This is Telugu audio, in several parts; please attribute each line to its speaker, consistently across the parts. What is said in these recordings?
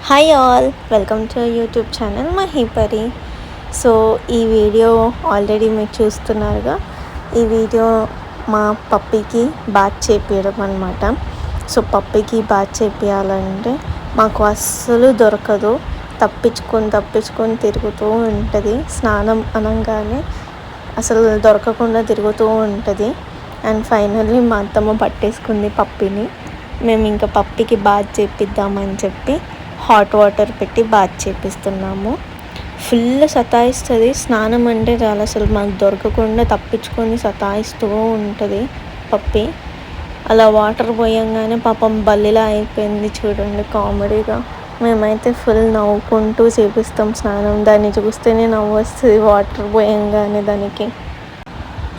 Speaker 1: Hi all, welcome to YouTube channel Mahipari. So ఈ వీడియో ఆల్రెడీ మీరు చూస్తున్నారుగా. ఈ వీడియో మా పప్పీకి బాత్ చేపించడం అనమాట. సో పప్పీకి బాత్ చేపించాలంటే మాకు అస్సలు దొరకదు. తప్పించుకొని తిరుగుతూ ఉంటుంది. స్నానం అనగానే అసలు దొరకకుండా తిరుగుతూ ఉంటుంది. అండ్ ఫైనల్లీ మా అత్తమ్మ పట్టేసుకుంది పప్పీని. మేము ఇంకా పప్పీకి బాత్ చేపిద్దామని చెప్పి హాట్ వాటర్ పెట్టి బాత్ చేపిస్తున్నాము. ఫుల్ సతాయిస్తుంది. స్నానం అంటే చాలా అసలు మాకు దొరకకుండా తప్పించుకొని సతాయిస్తూ ఉంటుంది పప్పి. అలా వాటర్ పోయంగానే పాపం బల్లిలా అయిపోయింది చూడండి, కామెడీగా. మేమైతే ఫుల్ నవ్వుకుంటూ చేపిస్తాం స్నానం. దాన్ని చూస్తేనే నవ్వు వస్తుంది వాటర్ పోయంగానే దానికి.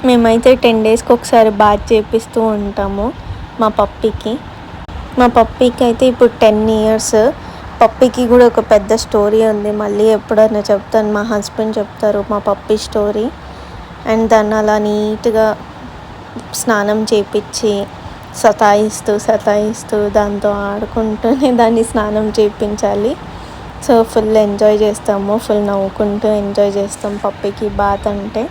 Speaker 1: మేమైతే 10 డేస్కి ఒకసారి బాత్ చేపిస్తూ ఉంటాము మా పప్పీకి అయితే ఇప్పుడు 10 ఇయర్స్. పప్పీకి కూడా ఒక పెద్ద స్టోరీ ఉంది, మళ్ళీ ఎప్పుడైనా చెప్తాను. మా హస్బెండ్ చెప్తారు మా పప్పీ స్టోరీ. అండ్ దాన్ని అలా నీట్గా స్నానం చేపించి సతాయిస్తూ దాంతో ఆడుకుంటూనే దాన్ని స్నానం చేయించాలి. సో ఫుల్ ఎంజాయ్ చేస్తాము, ఫుల్ నవ్వుకుంటూ ఎంజాయ్ చేస్తాం. పప్పీకి బాత్ అంటే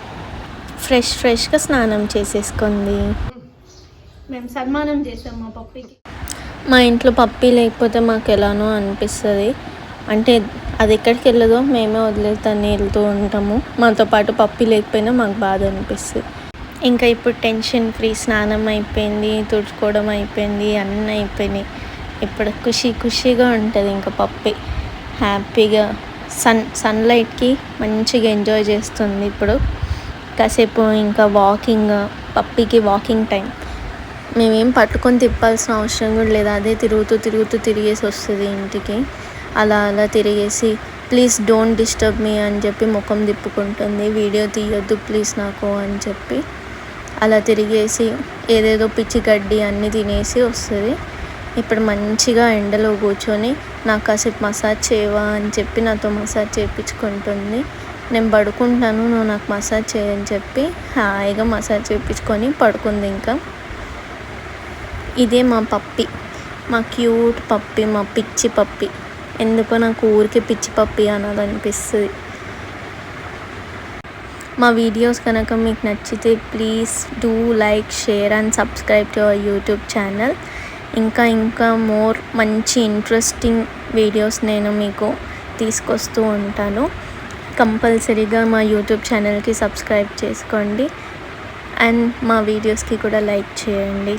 Speaker 1: ఫ్రెష్గా స్నానం చేసేసుకుంది. మేము సన్మానం చేసాం మా పప్పీకి. మా ఇంట్లో పప్పీ లేకపోతే మాకు ఎలానో అనిపిస్తుంది. అంటే అది ఎక్కడికి వెళ్ళదో మేమే వదిలేదాన్ని వెళ్తూ ఉంటాము. మాతో పాటు పప్పీ లేకపోయినా మాకు బాధ అనిపిస్తుంది. ఇంకా ఇప్పుడు టెన్షన్ ఫ్రీ, స్నానం అయిపోయింది, తుడుచుకోవడం అయిపోయింది, అన్నీ అయిపోయినాయి. ఇప్పుడు ఖుషీగా ఉంటుంది. ఇంకా పప్పీ హ్యాపీగా సన్లైట్కి మంచిగా ఎంజాయ్ చేస్తుంది. ఇప్పుడు కాసేపు ఇంకా వాకింగ్, పప్పీకి వాకింగ్ టైం. మేమేం పట్టుకొని తిప్పాల్సిన అవసరం కూడా లేదు. అదే తిరుగుతూ తిరిగేసి వస్తుంది ఇంటికి. అలా తిరిగేసి ప్లీజ్ డోంట్ డిస్టర్బ్ మీ అని చెప్పి ముఖం తిప్పుకుంటుంది. వీడియో తీయొద్దు ప్లీజ్ నాకు అని చెప్పి అలా తిరిగేసి ఏదేదో పిచ్చి గడ్డి అన్నీ తినేసి వస్తుంది. ఇప్పుడు మంచిగా ఎండలో కూర్చొని నాకు కాసేపు మసాజ్ చేయవా అని చెప్పి నాతో మసాజ్ చేయించుకుంటుంది. నేను పడుకుంటాను, నువ్వు నాకు మసాజ్ చేయని చెప్పి హాయిగా మసాజ్ చేయించుకొని పడుకుంది. ఇంకా ఇదే మా పప్పీ, మా క్యూట్ పప్పీ, మా పిచ్చి పప్పీ. ఎందుకో నాకు ఊరికి పిచ్చి పప్పీ అనాలనిపిస్తుంది. మా వీడియోస్ కనుక మీకు నచ్చితే please do like, share and subscribe to our YouTube channel. ఇంకా మోర్ మంచి ఇంట్రెస్టింగ్ వీడియోస్ నేను మీకు తీసుకొస్తూ ఉంటాను. కంపల్సరీగా మా యూట్యూబ్ ఛానల్కి సబ్స్క్రైబ్ చేసుకోండి అండ్ మా వీడియోస్కి కూడా లైక్ చేయండి.